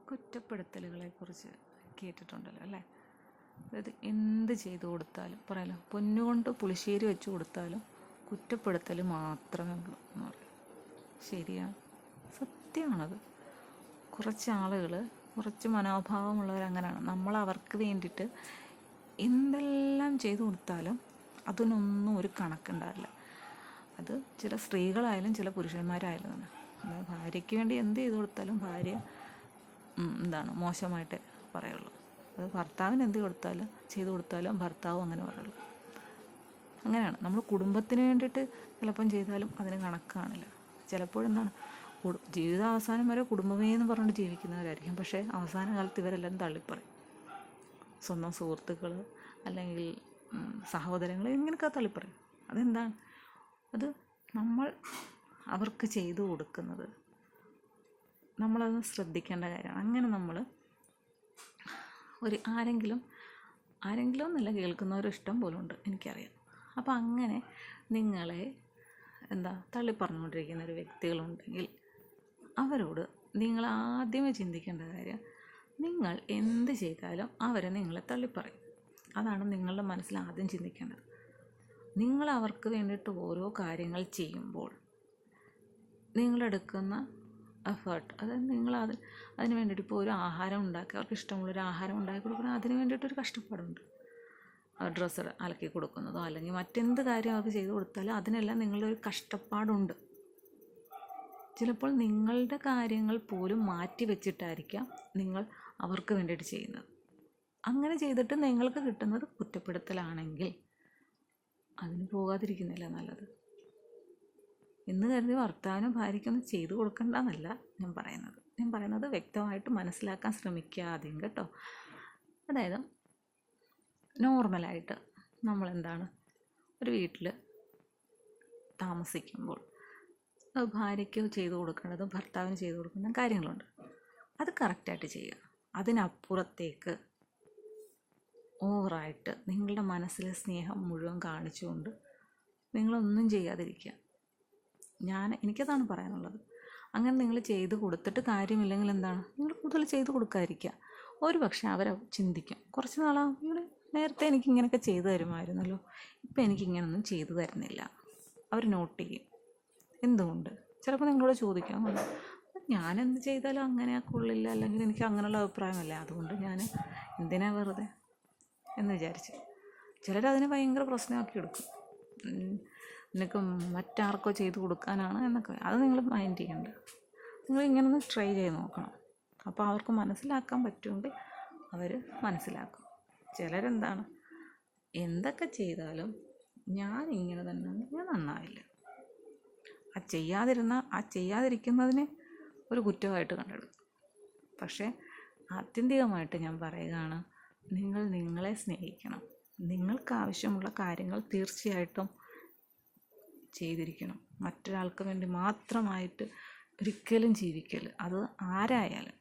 കുറ്റപ്പെടുത്തലുകളെക്കുറിച്ച് കേട്ടിട്ടുണ്ടല്ലോ അല്ലേ? അതായത് എന്ത് ചെയ്തു കൊടുത്താലും പറയാലോ, പൊന്നുകൊണ്ട് പുളിശ്ശേരി വെച്ച് കൊടുത്താലും കുറ്റപ്പെടുത്തൽ മാത്രമേ ഉള്ളൂ എന്ന് പറയും. ശരിയാണ്, സത്യമാണത്. കുറച്ച് ആളുകൾ, കുറച്ച് മനോഭാവമുള്ളവരങ്ങനെയാണ്. നമ്മൾ അവർക്ക് വേണ്ടിയിട്ട് എന്തെല്ലാം ചെയ്തു കൊടുത്താലും അതിനൊന്നും ഒരു കണക്കുണ്ടാവില്ല. അത് ചില സ്ത്രീകളായാലും ചില പുരുഷന്മാരായാലും തന്നെ. ഭാര്യയ്ക്ക് വേണ്ടി എന്ത് ചെയ്തു കൊടുത്താലും ഭാര്യ മോശമായിട്ടേ പറയുള്ളൂ. അത് ഭർത്താവിന് എന്ത് ചെയ്തു കൊടുത്താലും ഭർത്താവും അങ്ങനെ പറയുള്ളൂ. അങ്ങനെയാണ്. നമ്മൾ കുടുംബത്തിന് വേണ്ടിയിട്ട് ചിലപ്പം ചെയ്താലും അതിന് കണക്കാണില്ല. ചിലപ്പോഴെന്താണ്, ജീവിതാവസാനം വരെ കുടുംബമേ എന്ന് പറഞ്ഞിട്ട് ജീവിക്കുന്നവരായിരിക്കും. പക്ഷേ അവസാന കാലത്ത് ഇവരെല്ലാം തള്ളിപ്പറയും. സ്വന്തം സുഹൃത്തുക്കൾ അല്ലെങ്കിൽ സഹോദരങ്ങൾ ഇങ്ങനെയൊക്കെ തള്ളിപ്പറയും. അതെന്താണ്? അത് നമ്മൾ അവർക്ക് ചെയ്തു കൊടുക്കുന്നത് നമ്മളത് ശ്രദ്ധിക്കേണ്ട കാര്യമാണ്. അങ്ങനെ നമ്മൾ ആരെങ്കിലും എന്നല്ല, കേൾക്കുന്നവരും ഇഷ്ടം പോലും ഉണ്ട്, എനിക്കറിയാം. അപ്പോൾ അങ്ങനെ നിങ്ങളെ തള്ളിപ്പറഞ്ഞുകൊണ്ടിരിക്കുന്ന ഒരു വ്യക്തികളുണ്ടെങ്കിൽ അവരോട് നിങ്ങൾ ആദ്യമേ ചിന്തിക്കേണ്ട കാര്യം, നിങ്ങൾ എന്ത് ചെയ്താലും അവരെ നിങ്ങളെ തള്ളിപ്പറയും. അതാണ് നിങ്ങളുടെ മനസ്സിൽ ആദ്യം ചിന്തിക്കേണ്ടത്. നിങ്ങൾ അവർക്ക് വേണ്ടിയിട്ട് ഓരോ കാര്യങ്ങൾ ചെയ്യുമ്പോൾ നിങ്ങളെടുക്കുന്ന എഫേർട്ട്, അതായത് നിങ്ങൾ അതിന് വേണ്ടിയിട്ട് ഇപ്പോൾ ഒരു ആഹാരം ഉണ്ടാക്കി, അവർക്ക് ഇഷ്ടമുള്ളൊരു ആഹാരം ഉണ്ടാക്കി കൊടുക്കണം, അതിന് വേണ്ടിയിട്ടൊരു കഷ്ടപ്പാടുണ്ട്. ഡ്രസ്സ് അലക്കി കൊടുക്കുന്നതോ അല്ലെങ്കിൽ മറ്റെന്ത് കാര്യം അവർക്ക് ചെയ്തു കൊടുത്താലും അതിനെല്ലാം നിങ്ങളുടെ ഒരു കഷ്ടപ്പാടുണ്ട്. ചിലപ്പോൾ നിങ്ങളുടെ കാര്യങ്ങൾ പോലും മാറ്റി വെച്ചിട്ടായിരിക്കാം നിങ്ങൾ അവർക്ക് വേണ്ടിയിട്ട് ചെയ്യുന്നത്. അങ്ങനെ ചെയ്തിട്ട് നിങ്ങൾക്ക് കിട്ടുന്നത് കുറ്റപ്പെടുത്തലാണെങ്കിൽ അതിന് പോകാതിരിക്കുന്നില്ല നല്ലത്. എന്ന് കരുതി ഭർത്താവിനും ഭാര്യയ്ക്കൊന്നും ചെയ്തു കൊടുക്കണ്ടെന്നല്ല ഞാൻ പറയുന്നത് വ്യക്തമായിട്ട് മനസ്സിലാക്കാൻ ശ്രമിക്കുക ആദ്യം, കേട്ടോ. അതായത് നോർമലായിട്ട് ഒരു വീട്ടിൽ താമസിക്കുമ്പോൾ ഭാര്യയ്ക്ക് ചെയ്തു കൊടുക്കേണ്ടതും ഭർത്താവിന് ചെയ്തു കൊടുക്കുന്ന കാര്യങ്ങളുണ്ട്. അത് കറക്റ്റായിട്ട് ചെയ്യുക. അതിനപ്പുറത്തേക്ക് ഓവറായിട്ട് നിങ്ങളുടെ മനസ്സിലെ സ്നേഹം മുഴുവൻ കാണിച്ചുകൊണ്ട് നിങ്ങളൊന്നും ചെയ്യാതിരിക്കുക. എനിക്കതാണ് പറയാനുള്ളത്. അങ്ങനെ നിങ്ങൾ ചെയ്ത് കൊടുത്തിട്ട് കാര്യമില്ലെങ്കിൽ നിങ്ങൾ കൂടുതൽ ചെയ്ത് കൊടുക്കാതിരിക്കുക. ഒരു പക്ഷേ അവരെ ചിന്തിക്കും, കുറച്ച് നാളാകുമ്പോൾ നേരത്തെ എനിക്കിങ്ങനെയൊക്കെ ചെയ്തു തരുമായിരുന്നല്ലോ, ഇപ്പം എനിക്കിങ്ങനൊന്നും ചെയ്തു തരുന്നില്ല. അവർ നോട്ട് ചെയ്യും. എന്തുകൊണ്ട്? ചിലപ്പോൾ നിങ്ങളോട് ചോദിക്കാം, ഞാനെന്ത് ചെയ്താലും അങ്ങനെ കൊള്ളില്ല, അല്ലെങ്കിൽ എനിക്ക് അങ്ങനെയുള്ള അഭിപ്രായമല്ല, അതുകൊണ്ട് ഞാൻ എന്തിനാ വെറുതെ എന്ന് വിചാരിച്ച് ചിലരതിനെ ഭയങ്കര പ്രശ്നമാക്കി എടുക്കും. നിനക്ക് മറ്റാർക്കോ ചെയ്തു കൊടുക്കാനാണ് എന്നൊക്കെ. അത് നിങ്ങൾ മൈൻഡ് ചെയ്യണ്ട. നിങ്ങൾ ഇങ്ങനൊന്ന് ട്രൈ ചെയ്ത് നോക്കണം. അപ്പോൾ അവർക്ക് മനസ്സിലാക്കാൻ പറ്റുമെങ്കിൽ അവർ മനസ്സിലാക്കും. എന്തൊക്കെ ചെയ്താലും ഞാൻ ഇങ്ങനെ തന്നെ ഞാൻ നന്നാവില്ല, ചെയ്യാതിരിക്കുന്നതിനെ ഒരു കുറ്റമായിട്ട് കണ്ടെടുക്കും. പക്ഷേ ആത്യന്തികമായിട്ട് ഞാൻ പറയുകയാണ്, നിങ്ങൾ നിങ്ങളെ സ്നേഹിക്കണം. നിങ്ങൾക്ക് ആവശ്യമുള്ള കാര്യങ്ങൾ തീർച്ചയായിട്ടും ചെയ്തിരിക്കണം. മറ്റൊരാൾക്ക് വേണ്ടി മാത്രമായിട്ട് ഒരിക്കലും ജീവിക്കല്. അത് ആരായാലും,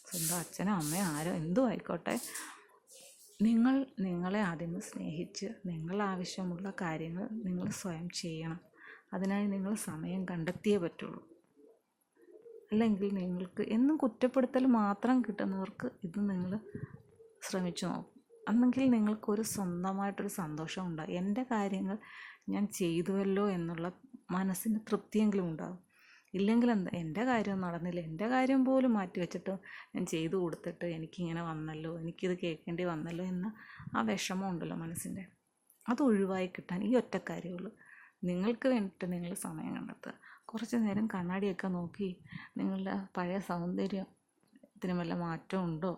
സ്വന്തം അച്ഛനോ അമ്മയോ ആരോ എന്തും ആയിക്കോട്ടെ, നിങ്ങൾ നിങ്ങളെ ആദ്യം സ്നേഹിച്ച് നിങ്ങൾ ആവശ്യമുള്ള കാര്യങ്ങൾ നിങ്ങൾ സ്വയം ചെയ്യണം. അതിനായി നിങ്ങൾ സമയം കണ്ടെത്തിയേ പറ്റുള്ളൂ. അല്ലെങ്കിൽ നിങ്ങൾക്ക് എന്നും കുറ്റപ്പെടുത്തൽ മാത്രം കിട്ടുന്നവർക്ക് ഇത് നിങ്ങൾ ശ്രമിച്ചു നോക്കും. അന്നെങ്കിൽ നിങ്ങൾക്കൊരു സ്വന്തമായിട്ടൊരു സന്തോഷം ഉണ്ടാകും. എൻ്റെ കാര്യങ്ങൾ ഞാൻ ചെയ്തുവല്ലോ എന്നുള്ള മനസ്സിന് തൃപ്തിയെങ്കിലും ഉണ്ടാകും. ഇല്ലെങ്കിൽ എൻ്റെ കാര്യം നടന്നില്ല, എൻ്റെ കാര്യം പോലും മാറ്റി വെച്ചിട്ട് ഞാൻ ചെയ്തു കൊടുത്തിട്ട് എനിക്കിങ്ങനെ വന്നല്ലോ, എനിക്കിത് കേൾക്കേണ്ടി വന്നല്ലോ എന്ന ആ വിഷമം ഉണ്ടല്ലോ മനസ്സിൻ്റെ, അത് ഒഴിവായി കിട്ടാൻ ഈ ഒറ്റ കാര്യമുള്ളൂ. നിങ്ങൾക്ക് വേണ്ടിയിട്ട് നിങ്ങൾ സമയം കണ്ടെത്തുക. കുറച്ച് നേരം കണ്ണാടിയൊക്കെ നോക്കി നിങ്ങളുടെ പഴയ സൗന്ദര്യത്തിന് വല്ല മാറ്റം ഉണ്ടോ,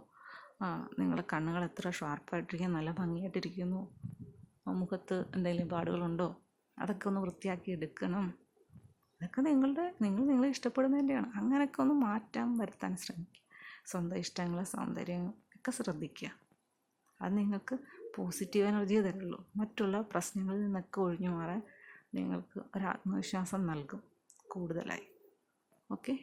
നിങ്ങളുടെ കണ്ണുകൾ എത്ര ഷാർപ്പായിട്ടിരിക്കുന്നു, നല്ല ഭംഗിയായിട്ടിരിക്കുന്നു, മുഖത്ത് എന്തെങ്കിലും പാടുകളുണ്ടോ, അതൊക്കെ ഒന്ന് വൃത്തിയാക്കി എടുക്കണം. അതൊക്കെ നിങ്ങൾ നിങ്ങളെ ഇഷ്ടപ്പെടുന്നതിൻ്റെയാണ്. അങ്ങനെയൊക്കെ ഒന്ന് മാറ്റം വരുത്താൻ ശ്രമിക്കുക. സ്വന്തം ഇഷ്ടങ്ങൾ, സൗന്ദര്യം ഒക്കെ ശ്രദ്ധിക്കുക. അത് നിങ്ങൾക്ക് പോസിറ്റീവ് എനർജിയെ തരുള്ളൂ. മറ്റുള്ള പ്രശ്നങ്ങളിൽ നിന്നൊക്കെ ഒഴിഞ്ഞു മാറാൻ നിങ്ങൾക്ക് ഒരു ആത്മവിശ്വാസം നൽകും കൂടുതലായി. ഓക്കെ.